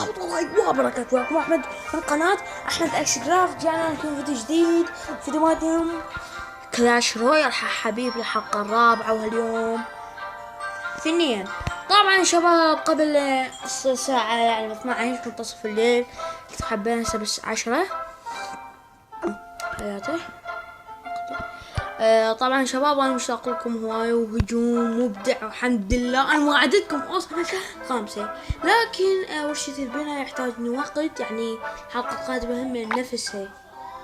الله وبركاته، معكم أحمد من قناة أحمد اكس كرافت. جانا لكم فيديو جديد، فيديوهاتهم كلاش رويال حبيبي الحلقة الرابعة، وهاليوم اثنين. طبعا شباب قبل ساعة يعني 12 منتصف الليل كنت حابين هسه بس 10 حياته. طبعا شباب انا مشتاق لكم هواي، وهجوم مبدع والحمد لله. انا وعدتكم اوصل 5، لكن ورشة البناء يحتاج وقت، يعني الحلقة القادمة هم نفسها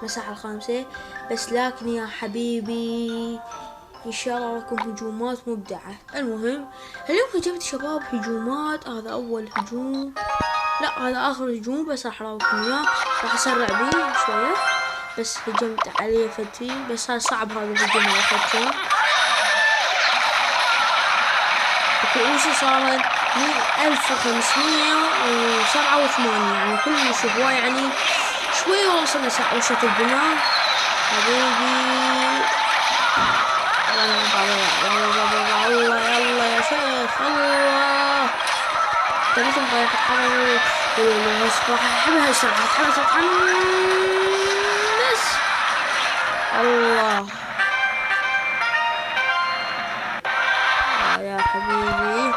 مساحة 5 بس. لكن يا حبيبي ان شاء الله لكم هجومات مبدعة. المهم اليوم هجمت شباب هجومات. هذا اول هجوم، لا هذا اخر هجوم بس راح اراويكم اياه. راح اسرع بيه شوية بس هجمت عليه فتي، بس هذا صعب هذا الهجوم اللي اخذته. الكؤوس صارت 1587 يعني كلش هواي، يعني شوية وصلنا ورشة البناء حبيبي. الله يلا يا شيخ الله، تبيتم ضيعت حرام راح احبها السرعة، تحمس الله يا حبيبي.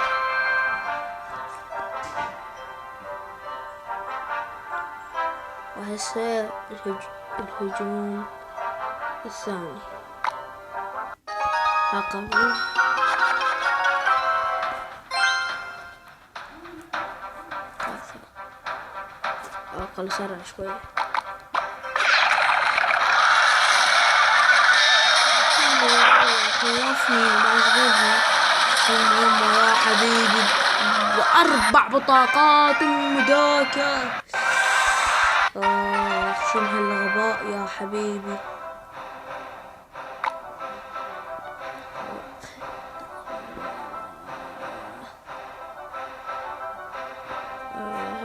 وهسه الهجوم الثاني عقبه. أقل سرع شوي. خلصني بعجبها. المهم يا حبيبي، و4 بطاقات مداكة. شو هالغباء يا حبيبي.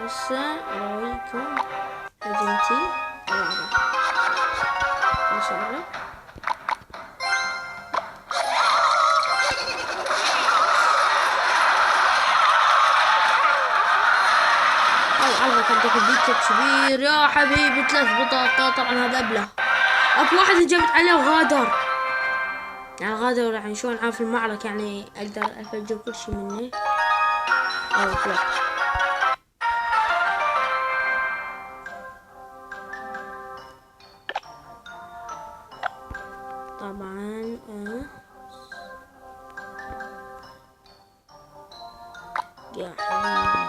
هسه اراويكم هجمتي الرابعة ان شاء الله. العرضة كانت بيت كبير يا حبيبي، 3 بطاقات. طبعا هذا ابله. اكو واحد هجمت عليه وغادر، يعني غادر يعني شلون عارف المعركة، يعني اقدر افجر كل شي منه. لا طبعا يا حبيبي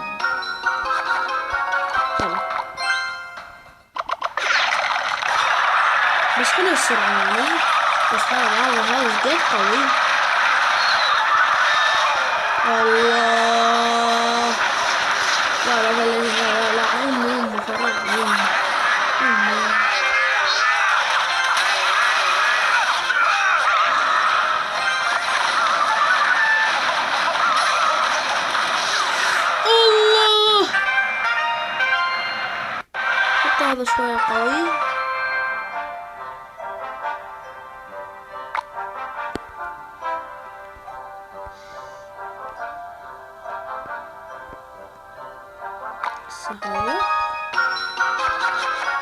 طبعا. بس حلو السرعة يعني، بس هذا جد قوي. الله لا لا لا لا لا عمو فرع عمو. الله حتى هذا شوية قوي.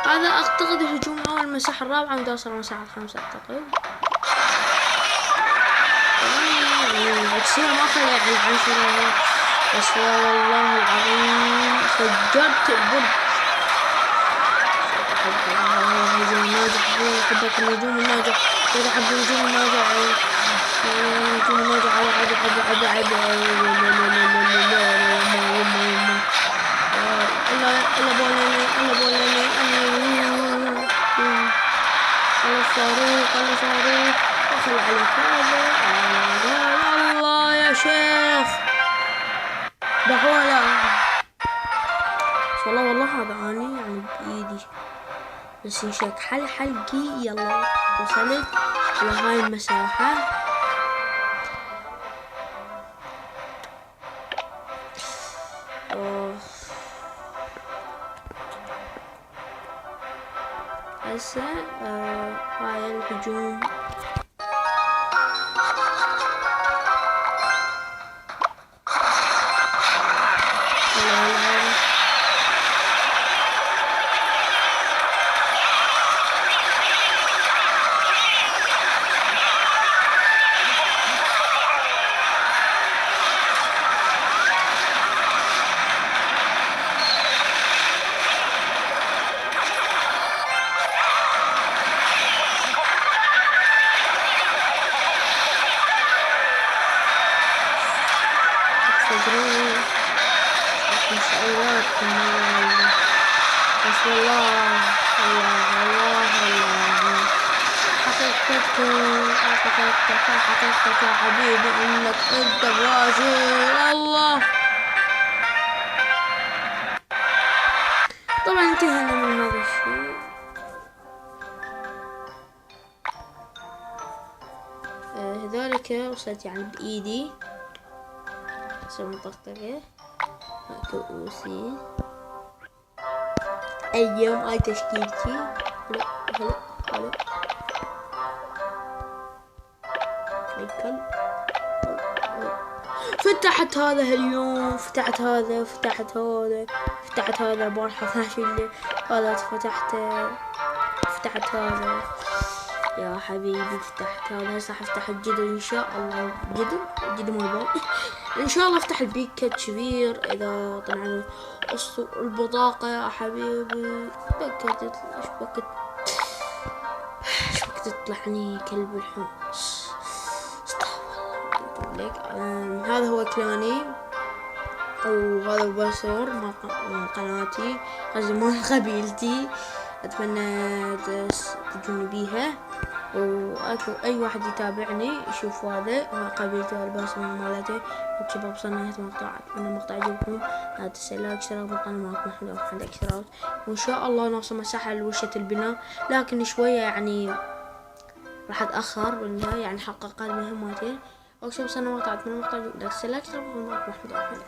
هذا اعتقد الهجوم اول المساحة الرابعة، مدوصل المساحة 5 اعتقد. بتصير ما خلي يعني 10 بس والله العظيم فجرت البرج. الهجوم الناجح، حبك الهجوم الناجح، يرحب الهجوم الناجح، الهجوم الناجح. الله بولاني صاروخ دخل عليك هذا. الله يا شيخ دحولة. والله هذا اني يعني بايدي بس ينشك حلقي. يلا وصلت لهاي المساحة. هسه هاي الهجوم عيناتكم الله. بسم الله. الله. حقيقتك يا حبيبي انك انت برازيل. الله. طبعا انتهينا من هذا الشيء. هذولك وصلت يعني بإيدي. سوي طقطقة. كؤوسي. أيام أي تشكيلتي. هلا. هيكل. فتحت هذا اليوم، فتحت هذا البارحة 12 هذا فتحت هذا يا حبيبي، فتحت هذا. هسه حفتح الجدر ان شاء الله. جدر مال باب ان شاء الله. افتح البيك كبير اذا طلع البطاقة يا حبيبي. ايش بك تطلعني كلب الحمص. هذا هو كلاني، وهذا باسور مال قناتي، قصدي مال قبيلتي. اتمنى تجوني بيها، واكو اي واحد يتابعني يشوف هذا قبيلتي والباسور مالتي. شباب وصلنا نهاية المقطع. اتمنى المقطع يعجبكم. لا تنسوا لايك اشتراك بالقناة. معكم محمد او عندك اشتراك، وان شاء الله نوصل مساحة لورشة البناء، لكن شوية يعني راح اتأخر بالنهاية، يعني حققت مهماتين. وصلنا المقطع. اتمنى المقطع لا تنسوا لايك اشتراك بالقناة. معكم محمد.